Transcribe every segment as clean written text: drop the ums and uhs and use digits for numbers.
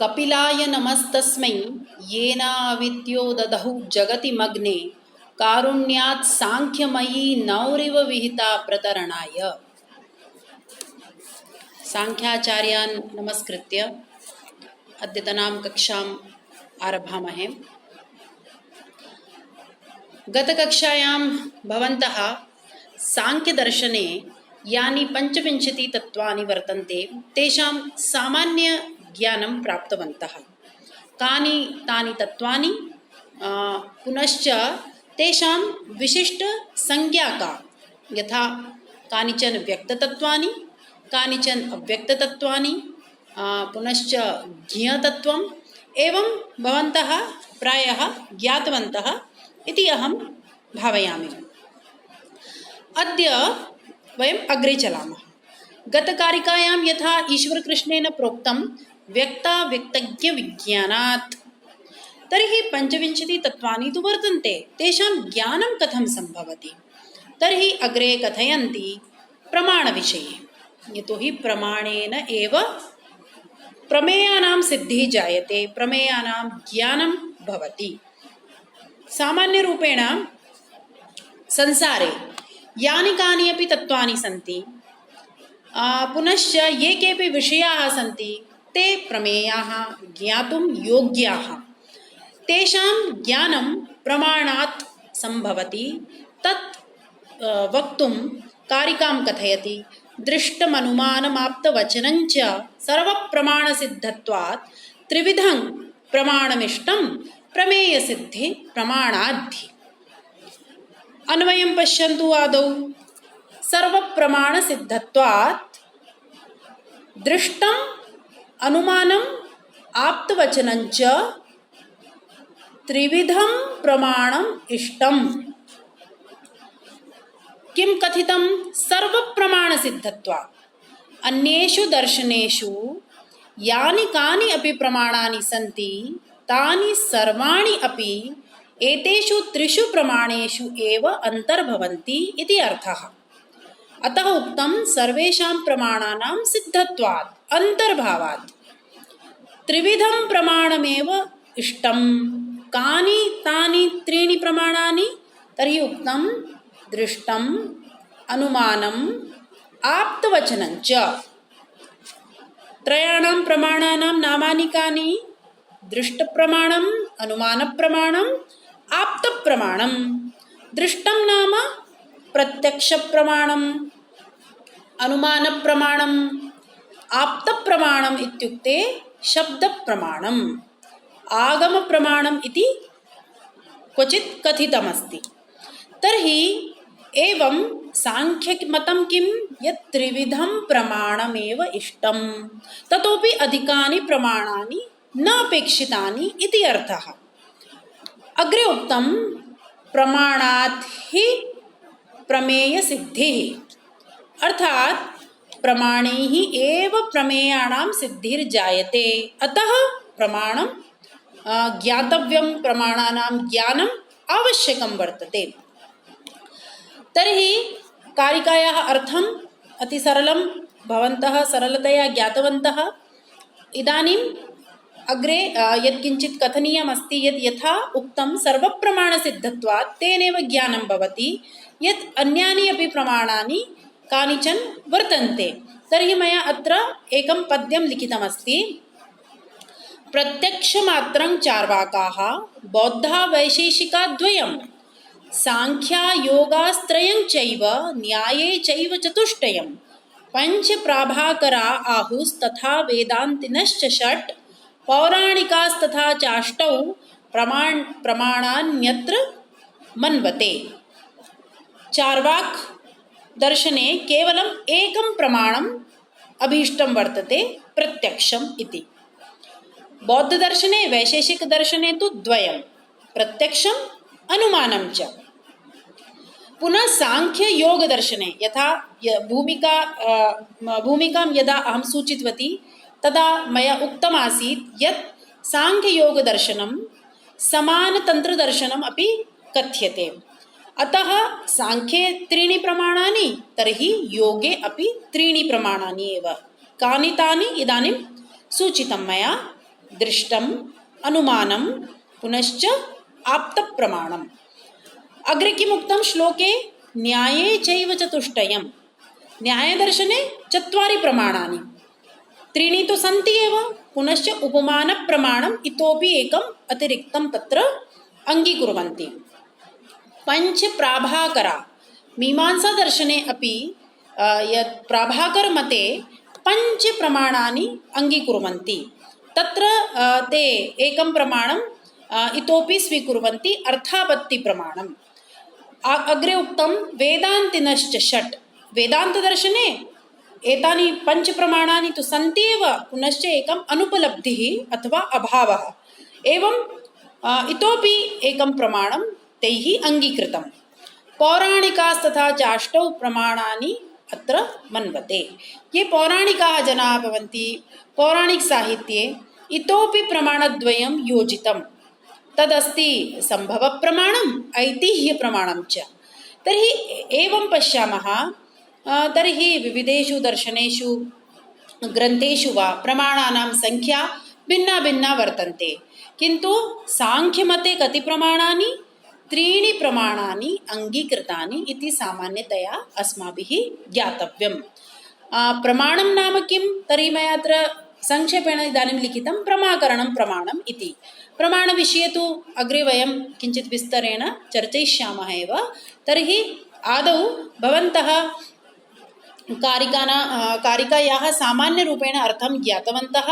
कपिलाय नमस्तस्मै येनाविद्यो ददौ जगति मग्ने कारुण्यात् सांख्यमयी नौरिव विहिता प्रतरणाय। सांख्याचार्यान् नमस्कृत्य अद्यतनां कक्षाम् आरभामहे। गतकक्षायां भवन्तः सांख्यदर्शने यानि पञ्चविंशति तत्त्वानि वर्तन्ते तेषां सामान्य ज्ञानं प्राप्तवन्तः। कानि तानि तत्त्वानि, पुनश्च तेषां विशिष्टसंज्ञा का, यथा कानिचन व्यक्ततत्त्वानि, कानिचन अव्यक्ततत्त्वानि, पुनश्च ज्ञेयतत्त्वम्, एवं भवन्तः प्रायः ज्ञातवन्तः इति अहं भावयामि। अद्य वयम् अग्रे चलामः। गतकारिकायां यथा ईश्वरकृष्णेन प्रोक्तं व्यक्ताव्यक्तज्ञविज्ञानात्, तर्हि पञ्चविंशति तत्त्वानि तु वर्तन्ते, तेषां ज्ञानं कथं सम्भवति? तर्हि अग्रे कथयन्ति प्रमाणविषये। यतोहि प्रमाणेन एव प्रमेयानां सिद्धिः जायते, प्रमेयानां ज्ञानं भवति। सामान्यरूपेण संसारे यानि कानि अपि तत्त्वानि सन्ति, पुनश्च ये केऽपि विषयाः सन्ति, ते प्रमेयाः, ज्ञातुं योग्याः। तेषां ज्ञानं प्रमाणात् सम्भवति। तत् वक्तुं कारिकां कथयति। दृष्टमनुमानमाप्तवचनञ्च सर्वप्रमाणसिद्धत्वात् त्रिविधं प्रमाणमिष्टं प्रमेयसिद्धि प्रमाणाद्धि। अन्वयं पश्यन्तु। आदौ सर्वप्रमाणसिद्धत्वात् दृष्टम् अनुमानम् आप्तवचनञ्च त्रिविधं प्रमाणम् इष्टम्। किं कथितं? सर्वप्रमाणसिद्धत्वात्। अन्येषु दर्शनेषु यानि कानि अपि प्रमाणानि सन्ति, तानि सर्वाणि अपि एतेषु त्रिषु प्रमाणेषु एव अन्तर्भवन्ति इति अर्थः। अतः उक्तं सर्वेषां प्रमाणानां सिद्धत्वात्, अन्तर्भावात्। त्रिविधं प्रमाणमेव इष्टं। कानि तानि त्रीणि प्रमाणानि? तर्हि उक्तं दृष्टम्, अनुमानम्, आप्तवचनञ्च। त्रयाणां प्रमाणानां नामानि कानि? दृष्टप्रमाणम्, अनुमानप्रमाणम्, आप्तप्रमाणम्। दृष्टं नाम प्रत्यक्षप्रमाणम्, अनुमानप्रमाणम्, आप्तप्रमाणम् इत्युक्ते शब्दप्रमाणम्, आगमप्रमाणम् इति क्वचित् कथितमस्ति। तर्हि एवं सांख्यमतं किं? यत् त्रिविधं प्रमाणमेव इष्टं, ततोपि अधिकानि प्रमाणानि न अपेक्षितानि इति अर्थः। अग्रे उक्तं प्रमाणात् हि प्रमेयसिद्धिः, अर्थात् प्रमाणैः एव प्रमेयाणां सिद्धिर्जायते। अतः प्रमाणं ज्ञातव्यं, प्रमाणानां ज्ञानम् आवश्यकं वर्तते। तर्हि कारिकायाः अर्थम् अतिसरलं भवन्तः सरलतया ज्ञातवन्तः। इदानीम् अग्रे यत्किञ्चित् कथनीयमस्ति, यत् यथा उक्तं सर्वप्रमाणसिद्धत्वात् तेनैव ज्ञानं भवति, यत् अन्यानि अपि प्रमाणानि कानिचन वर्तन्ते। तर्हि मया अत्र एकं पद्यं लिखितमस्ति। प्रत्यक्षमात्रं चार्वाकाः बौद्धा वैशेषिकाद्वयं सांख्यायोगास्त्रयं चैव न्याये चैव चतुष्टयं पञ्चप्राभाकरा आहुस्तथा वेदान्तिनश्च षट् पौराणिकास्तथा चाष्टौ प्रमाणान्यत्र मन्वते। चार्वाक दर्शने केवलम् एकं प्रमाणम् अभीष्टं वर्तते, प्रत्यक्षम् इति। बौद्धदर्शने, वैशेषिकदर्शने तु द्वयं, प्रत्यक्षम् अनुमानं च। पुनः सांख्ययोगदर्शने यथा भूमिकां यदा अहं सूचितवती तदा मया उक्तमासीत् यत् सांख्ययोगदर्शनं समानतन्त्रदर्शनम् अपि कथ्यते। अतः सांख्ये त्रीणि प्रमाणानि, तर्हि योगे अपि त्रीणि प्रमाणानि एव। कानि तानि इदानीं सूचितं मया। दृष्टम, अनुमानम, पुनश्च आप्तप्रमाणम। अग्रे किमुक्तं श्लोके न्याये चैव चतुष्टयम्, न्यायदर्शने चत्वारि प्रमाणानि, त्रीणि तु सन्ति एव, पुनश्च उपमानप्रमाणम् इतोपि एकम् अतिरिक्तं तत्र अङ्गीकुर्वन्ति। पञ्चप्राभाकरा, मीमांसादर्शने अपि यत् प्राभाकरमते पञ्चप्रमाणानि अङ्गीकुर्वन्ति। तत्र ते एकं प्रमाणम् इतोपि स्वीकुर्वन्ति, अर्थापत्तिप्रमाणम्। अग्रे उक्तं वेदान्तिनश्च षट्, वेदान्तदर्शने एतानि पञ्चप्रमाणानि तु सन्ति एव, पुनश्च एकम् अनुपलब्धिः अथवा अभावः, एवं इतोपि एकं प्रमाणं तैः अङ्गीकृतं। पौराणिकास्तथा चाष्टौ प्रमाणानि अत्र मन्वते। ये पौराणिकाः जनाः भवन्ति, पौराणिकसाहित्ये इतोपि प्रमाणद्वयं योजितं, तदस्ति सम्भवप्रमाणम्, ऐतिह्यप्रमाणं च। तर्हि एवं पश्यामः, तर्हि विविधेषु दर्शनेषु ग्रन्थेषु वा प्रमाणानां संख्या भिन्ना भिन्ना वर्तन्ते, किन्तु सांख्यमते कति प्रमाणानि? त्रीणि प्रमाणानि अङ्गीकृतानि इति सामान्यतया अस्माभिः ज्ञातव्यम्। प्रमाणं नाम किं? तर्हि मया अत्र संक्षेपेण इदानीं लिखितं प्रमाकरणं प्रमाणम् इति। प्रमाणविषये तु अग्रे वयं किञ्चित् विस्तरेण चर्चयिष्यामः एव। तर्हि आदौ भवन्तः कारिकायाः सामान्यरूपेण अर्थं ज्ञातवन्तः।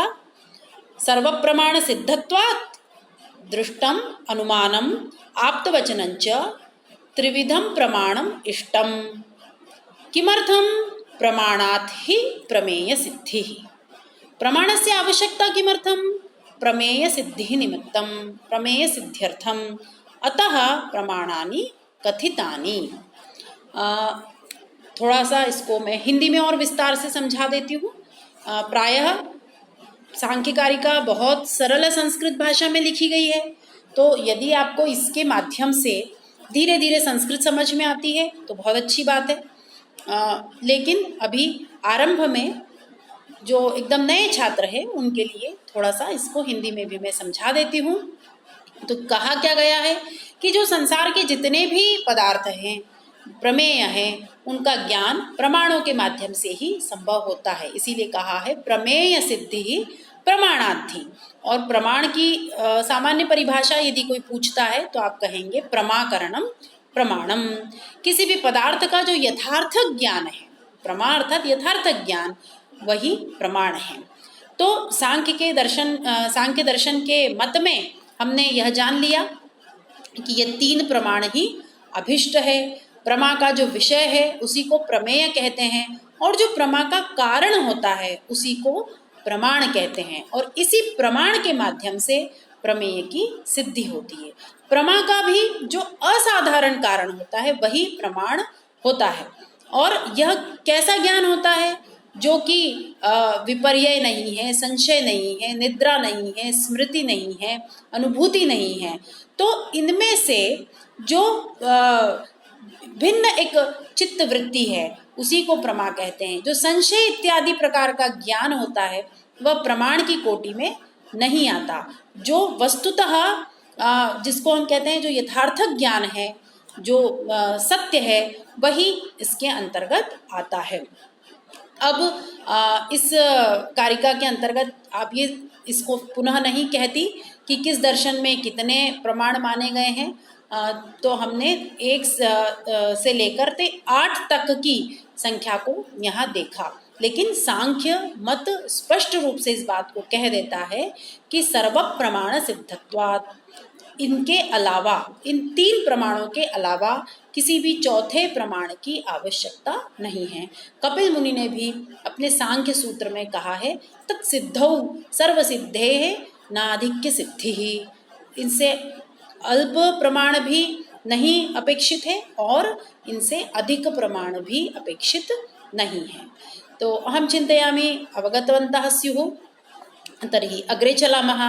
सर्वप्रमाणसिद्धत्वात् दृष्टम्, अनुमानम्, आप्तवचनञ्च त्रिविधं प्रमाणम् इष्टम्। किमर्थं? प्रमाणात् हि प्रमेयसिद्धिः। प्रमाणस्य आवश्यकता किमर्थं? प्रमेयसिद्धिः निमित्तं, प्रमेयसिद्ध्यर्थम्। अतः प्रमाणानि कथितानि। थोड़ा सा इसको मैं हिंदी में और विस्तार से समझा देती हूँ। प्रायः सांख्यकारिका बहुत सरल संस्कृत भाषा में लिखी गई है, तो यदि आपको इसके माध्यम से धीरे धीरे संस्कृत समझ में आती है तो बहुत अच्छी बात है। लेकिन अभी आरंभ में जो एकदम नए छात्र हैं उनके लिए थोड़ा सा इसको हिंदी में भी मैं समझा देती हूँ। तो कहा क्या गया है कि जो संसार के जितने भी पदार्थ हैं, प्रमेय हैं, उनका ज्ञान प्रमाणों के माध्यम से ही संभव होता है। इसीलिए कहा है प्रमेय सिद्धि ही प्रमाणाद्धि। और प्रमाण की सामान्य परिभाषा यदि कोई पूछता है तो आप कहेंगे प्रमाकरणम प्रमाणम। किसी भी पदार्थ का जो यथार्थ ज्ञान है, प्रमा अर्थात यथार्थ ज्ञान, वही प्रमाण है। तो सांख्य दर्शन के मत में हमने यह जान लिया कि ये तीन प्रमाण ही अभिष्ट है। प्रमा का जो विषय है उसी को प्रमेय कहते हैं, और जो प्रमा का कारण होता है उसी को प्रमाण कहते हैं। और इसी प्रमाण के माध्यम से प्रमेय की सिद्धि होती है। प्रमा का भी जो असाधारण कारण होता है वही प्रमाण होता है। और यह कैसा ज्ञान होता है? जो कि विपर्यय नहीं है, संशय नहीं है, निद्रा नहीं है, स्मृति नहीं है, अनुभूति नहीं है। तो इनमें से जो भिन्न एक चित्त वृत्ति है उसी को प्रमा कहते हैं। जो संशय इत्यादि प्रकार का ज्ञान होता है वह प्रमाण की कोटि में नहीं आता। जो वस्तुतः जिसको हम कहते हैं जो यथार्थ ज्ञान है, जो सत्य है, वही इसके अंतर्गत आता है। अब इस कारिका के अंतर्गत आप ये इसको पुनः नहीं कहती कि किस दर्शन में कितने प्रमाण माने गए हैं। तो हमने 1 से लेकर 8 तक की संख्या को यहाँ देखा। लेकिन सांख्य मत स्पष्ट रूप से इस बात को कह देता है कि सर्व प्रमाण सिद्धत्वात्, इनके अलावा, इन 3 प्रमाणों के अलावा किसी भी चौथे प्रमाण की आवश्यकता नहीं है। कपिल मुनि ने भी अपने सांख्य सूत्र में कहा है तत्सिद्धौ सर्वसिद्धेः नाधिक्य सिद्धिः। इनसे अल्प प्रमाण भी नहीं अपेक्षित है और इनसे अधिक प्रमाण भी अपेक्षित नहीं है। तो अहं चिन्तयामि अवगतवन्तः स्युः। तर्हि अग्रे चलामः।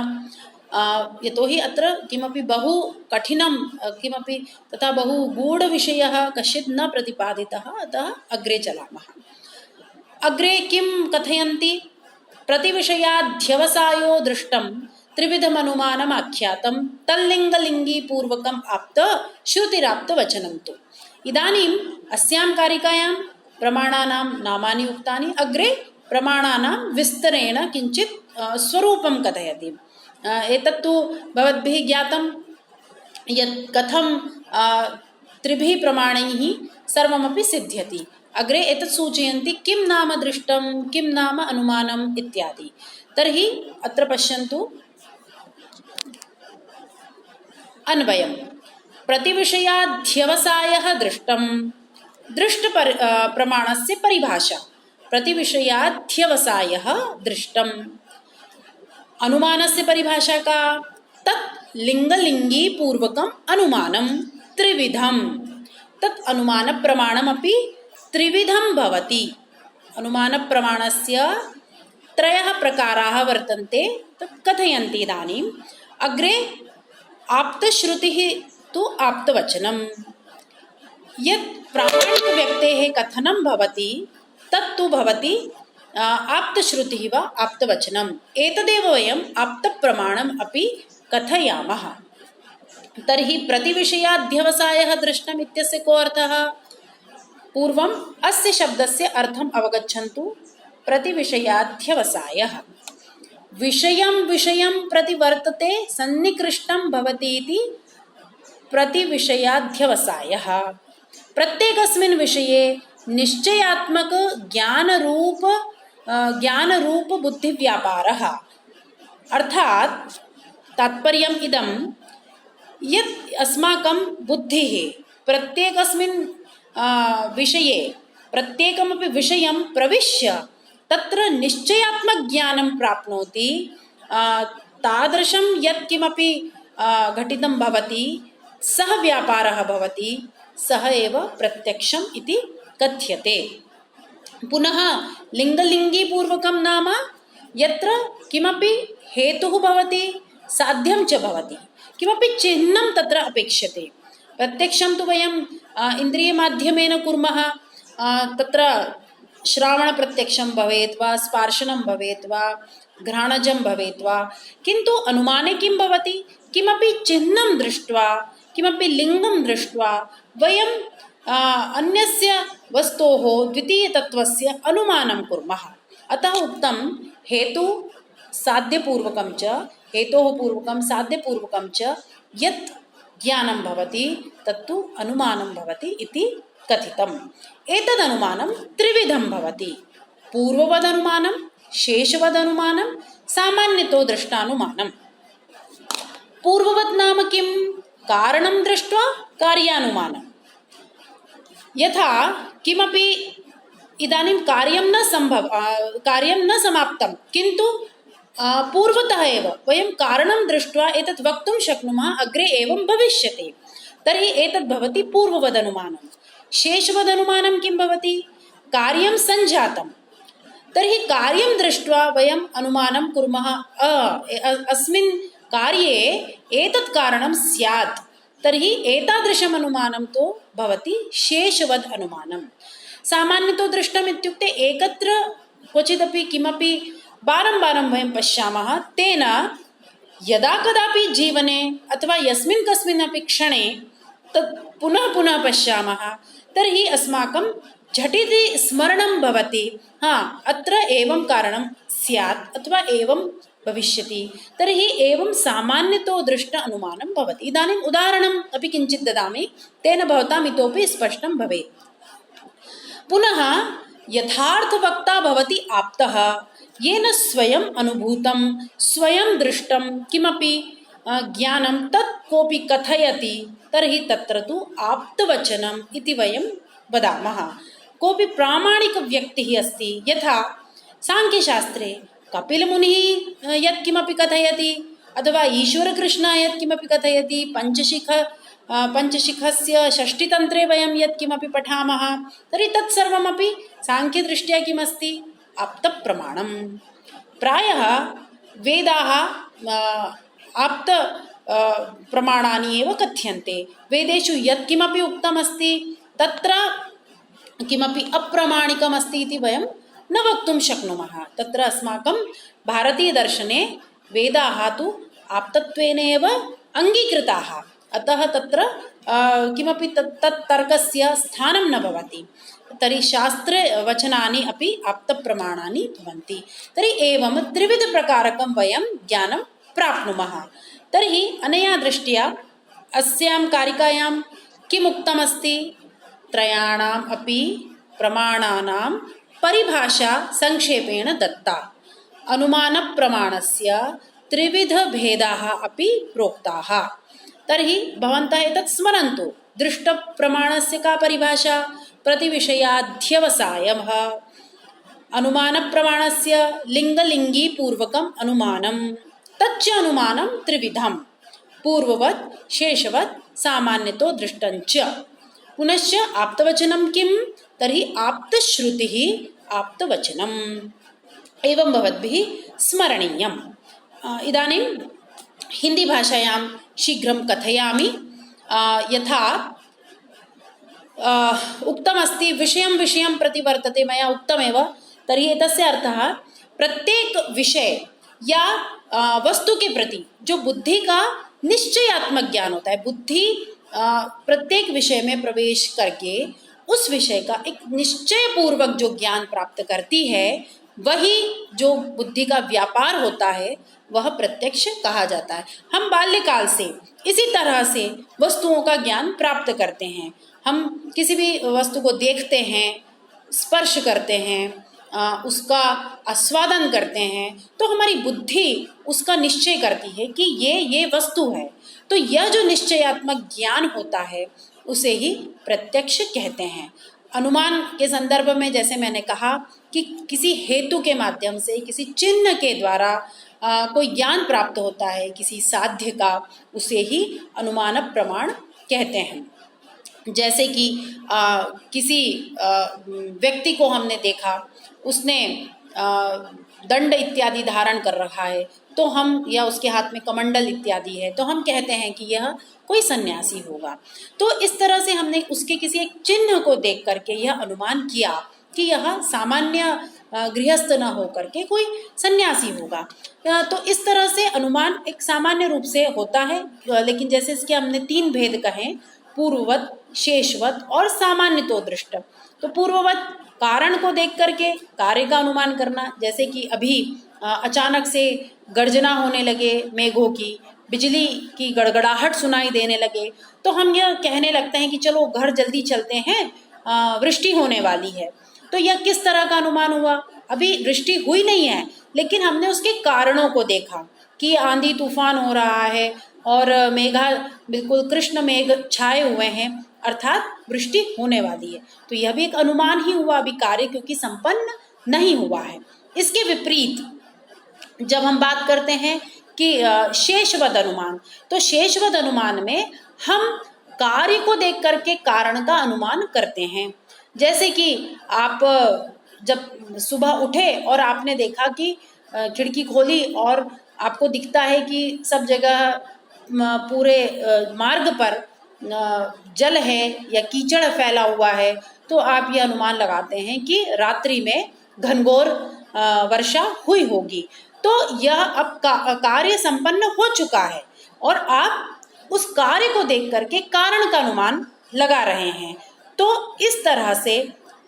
यतोहि अत्र किमपि बहु कठिनं किमपि तथा बहु गूढविषयः कश्चित् न प्रतिपादितः, अतः अग्रे चलामः। अग्रे किं कथयन्ति? प्रतिविषयाध्यवसायो दृष्टं त्रिविधमनुमानम् आख्यातं तल्लिङ्गलिङ्गी पूर्वकम् आप्त श्रुतिराप्तवचनं तु। इदानीम् अस्यां कारिकायां प्रमाणानां नामानि उक्तानि, अग्रे प्रमाणानां विस्तरेण किञ्चित् स्वरूपं कथयति। एतत्तु भवद्भिः ज्ञातं यत् कथं त्रिभिः प्रमाणैः सर्वमपि सिद्ध्यति। अग्रे एतत् सूचयन्ति किं नाम दृष्टं, किं नाम अनुमानम् इत्यादि। तर्हि अत्र पश्यन्तु, अन्वयम् प्रतिविषयाध्यवसायः दृष्टं, प्रमाणस्य परिभाषा प्रतिविषयाध्यवसायः दृष्टं। अनुमानस्य परिभाषा का? तत् लिङ्गलिङ्गी पूर्वकम् अनुमानं त्रिविधं, तत् अनुमानप्रमाणमपि त्रिविधं भवति। अनुमानप्रमाणस्य त्रयः प्रकाराः वर्तन्ते, तत् कथयन्ति इदानीम्। अग्रे आप्तश्रुतिः तु आप्तवचनं, यत् प्रामाणिकव्यक्तेः कथनं भवति तत्तु भवति आप्तश्रुतिः वा आप्तवचनम्। एतदेव वयम् आप्तप्रमाणम् अपि कथयामः। तर्हि प्रतिविषयाध्यवसायः दृष्टम् इत्यस्य को अर्थः? पूर्वम् अस्य शब्दस्य अर्थम् अवगच्छन्तु। प्रतिविषयाध्यवसायः विषयं विषयं प्रति वर्तते सन्निकृष्टं भवति इति प्रतिविषयाध्यवसायः। प्रत्येकस्मिन् विषये निश्चयात्मक ज्ञानरूप बुद्धिव्यापारः। अर्थात् तात्पर्यम् इदं यत् अस्माकं बुद्धिः प्रत्येकस्मिन् विषये प्रत्येकमपि विषयं प्रविश्य तत्र निश्चयात्मज्ञानं प्राप्नोति। तादृशं यत् किमपि घटितं भवति सः व्यापारः भवति, सः एव प्रत्यक्षम् इति कथ्यते। पुनः लिङ्गलिङ्गीपूर्वकं नाम यत्र किमपि हेतुः भवति, साध्यं च भवति, किमपि चिह्नं तत्र अपेक्ष्यते। प्रत्यक्षं तु वयम् इन्द्रियमाध्यमेन कुर्मः, तत्र श्रावणप्रत्यक्षं भवेत् वा, स्पर्शनं भवेत् वा, घ्राणजं भवेत् वा। किन्तु अनुमाने किं भवति? किमपि चिह्नं दृष्ट्वा, किमपि लिङ्गं दृष्ट्वा वयं अन्यस्य वस्तोः द्वितीयतत्त्वस्य अनुमानं कुर्मः। अतः उक्तं हेतु साध्यपूर्वकं च, हेतोः पूर्वकं साध्यपूर्वकं च यत् ज्ञानं भवति तत्तु अनुमानं भवति इति कथितम्। एतदनुमानं त्रिविधं भवति। पूर्ववदनुमानं, शेषवदनुमानं, सामान्यतो दृष्टानुमानं। पूर्ववत् नाम किं? कारणं दृष्ट्वा कार्यानुमानं। यथा किमपि इदानीं कार्यं न समाप्तं, किन्तु पूर्वतः एव वयं कारणं दृष्ट्वा एतत् वक्तुं शक्नुमः अग्रे एवं भविष्यति। तर्हि एतद् भवति पूर्ववदनुमानं। शेषवदनुमानं किं भवति? कार्यं सञ्जातं, तर्हि कार्यं दृष्ट्वा वयम् अनुमानं कुर्मः अस्मिन् कार्ये एतत् कारणं स्यात्, तर्हि एतादृशम् अनुमानं तु भवति शेषवद् अनुमानं। सामान्यतो दृष्टम् इत्युक्ते एकत्र क्वचिदपि किमपि वारं वारं वयं पश्यामः, तेन यदा कदापि जीवने अथवा यस्मिन् कस्मिन्नपि क्षणे तत् पुनः पुनः पश्यामः, तर्हि अस्माकं झटिति स्मरणं भवति, अत्र एवं कारणं स्यात् अथवा एवं भविष्यति। तर्हि एवं सामान्यतो दृष्ट अनुमानं भवति। इदानीम् उदाहरणम् अपि किञ्चित् ददामि, तेन भवताम् इतोपि स्पष्टं भवेत्। पुनः यथार्थवक्ता भवति आप्तः, येन स्वयम् अनुभूतं, स्वयं दृष्टं किमपि ज्ञानं तत् कोऽपि कथयति, तर्हि तत्र तु आप्तवचनम् इति वयं वदामः। कोऽपि प्रामाणिकव्यक्तिः अस्ति, यथा साङ्ख्यशास्त्रे कपिलमुनिः यत्किमपि कथयति अथवा ईश्वरकृष्णः यत्किमपि कथयति, पञ्चशिखस्य षष्ठितन्त्रे वयं यत्किमपि पठामः, तर्हि तत्सर्वमपि साङ्ख्यदृष्ट्या किमस्ति? आप्तप्रमाणं। प्रायः वेदाः आप्त प्रमाणानि एव कथ्यन्ते। वेदेषु यत्किमपि उक्तमस्ति तत्र किमपि अप्रामाणिकमस्ति इति वयं न वक्तुं शक्नुमः। तत्र अस्माकं भारतीयदर्शने वेदाः तु आप्तत्वेनैव अङ्गीकृताः, अतः तत्र किमपि तत् तर्कस्य स्थानं न भवति। तर्हि शास्त्रवचनानि अपि आप्तप्रमाणानि भवन्ति। तर्हि एवं त्रिविधप्रकारकं वयं ज्ञानं प्राप्नुमः। तर्हि अनया दृष्ट्या अस्यां कारिकायां किम् उक्तमस्ति? त्रयाणाम् अपि प्रमाणानां परिभाषा संक्षेपेण दत्ता। अनुमानप्रमाणस्य त्रिविधभेदाः अपि प्रोक्ताः। तर्हि भवन्तः एतत् स्मरन्तु। दृष्टप्रमाणस्य का परिभाषा? प्रतिविषयाध्यवसायः। अनुमानप्रमाणस्य लिङ्गलिङ्गीपूर्वकम् अनुमानं, तच्च अनुमानं त्रिविधं, पूर्ववत् शेषवत् सामान्यतो दृष्टञ्च। पुनश्च आप्तवचनं किं? तर्हि आप्तश्रुतिः आप्तवचनम् एवं भवद्भिः स्मरणीयम्। इदानीं हिन्दीभाषायां शीघ्रं कथयामि। यथा उक्तमस्ति विषयं विषयं प्रतिवर्तते, मया उक्तमेव। तर्हि एतस्य अर्थः प्रत्येक विषय या वस्तु के प्रति जो बुद्धि का निश्चयात्मक ज्ञान होता है, बुद्धि प्रत्येक विषय में प्रवेश करके उस विषय का एक निश्चय पूर्वक जो ज्ञान प्राप्त करती है, वही जो बुद्धि का व्यापार होता है वह प्रत्यक्ष कहा जाता है। हम बाल्यकाल से इसी तरह से वस्तुओं का ज्ञान प्राप्त करते हैं। हम किसी भी वस्तु को देखते हैं, स्पर्श करते हैं, उसका आस्वादन करते हैं, तो हमारी बुद्धि उसका निश्चय करती है कि ये वस्तु है। तो यह जो निश्चयात्मक ज्ञान होता है उसे ही प्रत्यक्ष कहते हैं। अनुमान के संदर्भ में जैसे मैंने कहा कि किसी हेतु के माध्यम से, किसी चिन्ह के द्वारा कोई ज्ञान प्राप्त होता है किसी साध्य का, उसे ही अनुमान प्रमाण कहते हैं। जैसे कि किसी व्यक्ति को हमने देखा, उसने दंड इत्यादि धारण कर रखा है, तो हम, या उसके हाथ में कमंडल इत्यादि है, तो हम कहते हैं कि यह कोई सन्यासी होगा। तो इस तरह से हमने उसके किसी एक चिन्ह को देख करके यह अनुमान किया कि यह सामान्य गृहस्थ न हो करके कोई सन्यासी होगा। तो इस तरह से अनुमान एक सामान्य रूप से होता है। लेकिन जैसे इसके हमने 3 भेद कहे, पूर्ववत, शेषवत और सामान्यतो दृष्ट। तो पूर्ववत कारण को देख करके कार्य का अनुमान करना, जैसे कि अभी अचानक से गर्जना होने लगे मेघों की, बिजली की गड़गड़ाहट सुनाई देने लगे, तो हम यह कहने लगते हैं कि चलो घर जल्दी चलते हैं, वृष्टि होने वाली है। तो यह किस तरह का अनुमान हुआ? अभी वृष्टि हुई नहीं है, लेकिन हमने उसके कारणों को देखा कि आंधी तूफान हो रहा है और मेघा बिल्कुल कृष्ण मेघ छाए हुए हैं, अर्थात वृष्टि होने वाली है। तो यह भी एक अनुमान ही हुआ, अभी कार्य क्योंकि संपन्न नहीं हुआ है। इसके विपरीत जब हम बात करते हैं कि शेषवद अनुमान, तो शेषवद अनुमान में हम कार्य को देख करके कारण का अनुमान करते हैं। जैसे कि आप जब सुबह उठे और आपने देखा कि खिड़की खोली और आपको दिखता है कि सब जगह पूरे मार्ग पर जल है या कीचड़ फैला हुआ है, तो आप ये अनुमान लगाते हैं कि रात्रि में घनघोर वर्षा हुई होगी। तो यह अब कार्य संपन्न हो चुका है और आप उस कार्य को देख करके कारण का अनुमान लगा रहे हैं। तो इस तरह से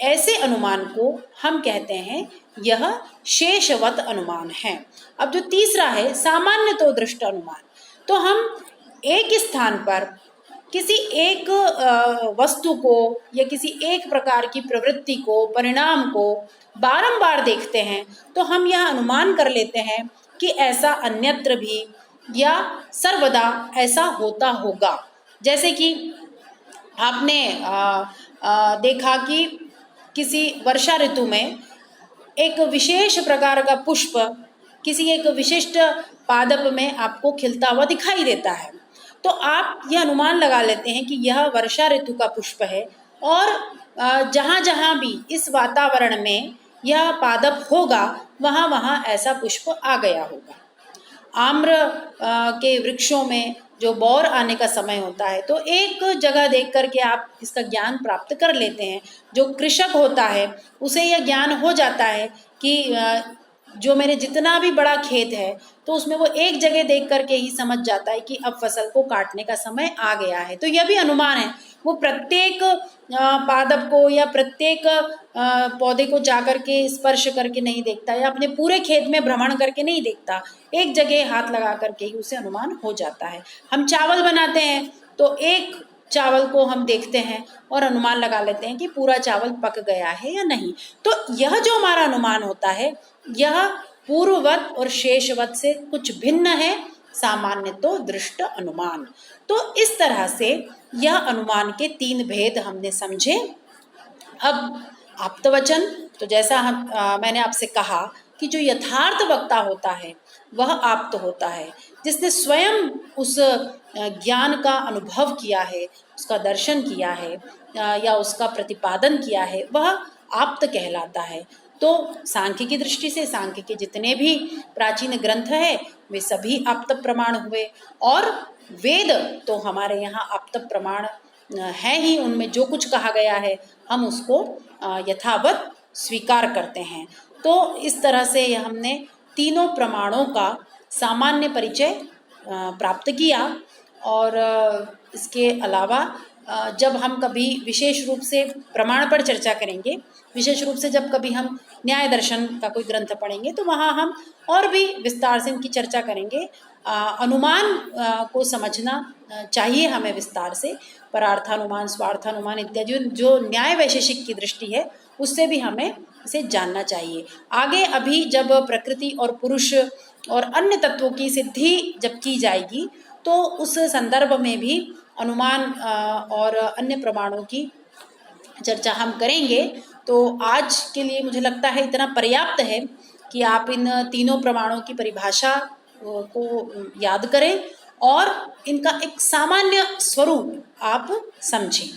ऐसे अनुमान को हम कहते हैं यह शेषवत अनुमान है। अब जो तीसरा है सामान्यतो दृष्ट अनुमान, तो हम एक स्थान पर किसी एक वस्तु को या किसी एक प्रकार की प्रवृत्ति को, परिणाम को बारंबार देखते हैं, तो हम यह अनुमान कर लेते हैं कि ऐसा अन्यत्र भी या सर्वदा ऐसा होता होगा। जैसे कि आपने देखा कि किसी वर्षा ऋतु में एक विशेष प्रकार का पुष्प किसी एक विशिष्ट पादप में आपको खिलता हुआ दिखाई देता है, तो आप यह अनुमान लगा लेते हैं कि यह वर्षा ऋतु का पुष्प है और जहाँ जहाँ भी इस वातावरण में यह पादप होगा वहाँ वहाँ ऐसा पुष्प आ गया होगा। आम्र के वृक्षों में जो बौर आने का समय होता है, तो एक जगह देख करके आप इसका ज्ञान प्राप्त कर लेते हैं। जो कृषक होता है उसे यह ज्ञान हो जाता है कि जो मेरे जितना भी बड़ा खेत है तो उसमें वो एक जगह देख करके ही समझ जाता है कि अब फसल को काटने का समय आ गया है। तो यह भी अनुमान है, वो प्रत्येक पादप को या प्रत्येक पौधे को जा करके स्पर्श करके नहीं देखता या अपने पूरे खेत में भ्रमण करके नहीं देखता, एक जगह हाथ लगा करके ही उसे अनुमान हो जाता है। हम चावल बनाते हैं तो एक चावल को हम देखते हैं और अनुमान लगा लेते हैं कि पूरा चावल पक गया है या नहीं। तो यह जो हमारा अनुमान होता है यह पूर्ववत और शेषवत से कुछ भिन्न है, सामान्य तो दृष्ट अनुमान। तो इस तरह से यह अनुमान के 3 भेद हमने समझे। अब आप्तवचन, तो जैसा मैंने आपसे कहा कि जो यथार्थ वक्ता होता है वह आप्त होता है, जिसने स्वयं उस ज्ञान का अनुभव किया है, उसका दर्शन किया है या उसका प्रतिपादन किया है, वह आप्त कहलाता है। तो सांख्य की दृष्टि से सांख्य के जितने भी प्राचीन ग्रंथ है वे सभी आप्त प्रमाण हुए, और वेद तो हमारे यहाँ आप्त प्रमाण है ही, उनमें जो कुछ कहा गया है हम उसको यथावत स्वीकार करते हैं। तो इस तरह से हमने तीनों प्रमाणों का सामान्य परिचय प्राप्त किया। और इसके अलावा जब हम कभी विशेष रूप से प्रमाण पर चर्चा करेंगे, विशेष रूप से जब कभी हम न्याय दर्शन का कोई ग्रंथ पढ़ेंगे तो वहाँ हम और भी विस्तार से इनकी चर्चा करेंगे। अनुमान को समझना चाहिए हमें विस्तार से, परार्थानुमान, स्वार्थानुमान इत्यादि जो न्याय वैशेषिक की दृष्टि है उससे भी हमें इसे जानना चाहिए। आगे अभी जब प्रकृति और पुरुष और अन्य तत्वों की सिद्धि जब की जाएगी तो उस संदर्भ में भी अनुमान और अन्य प्रमाणों की चर्चा हम करेंगे। तो आज के लिए मुझे लगता है इतना पर्याप्त है कि आप इन तीनों प्रमाणों की परिभाषा को याद करें और इनका एक सामान्य स्वरूप आप समझें।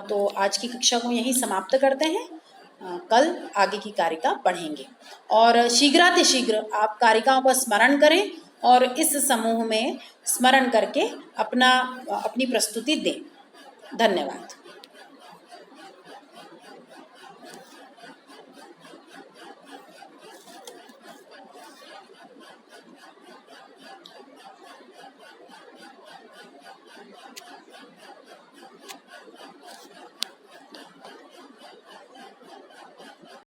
तो आज की कक्षा को यहीं समाप्त करते हैं। कल आगे की कारिका पढ़ेंगे और शीघ्रातिशीघ्र आप कारिकाओं का स्मरण करें और इस समूह में स्मरण करके अपनी प्रस्तुति दें। धन्यवाद।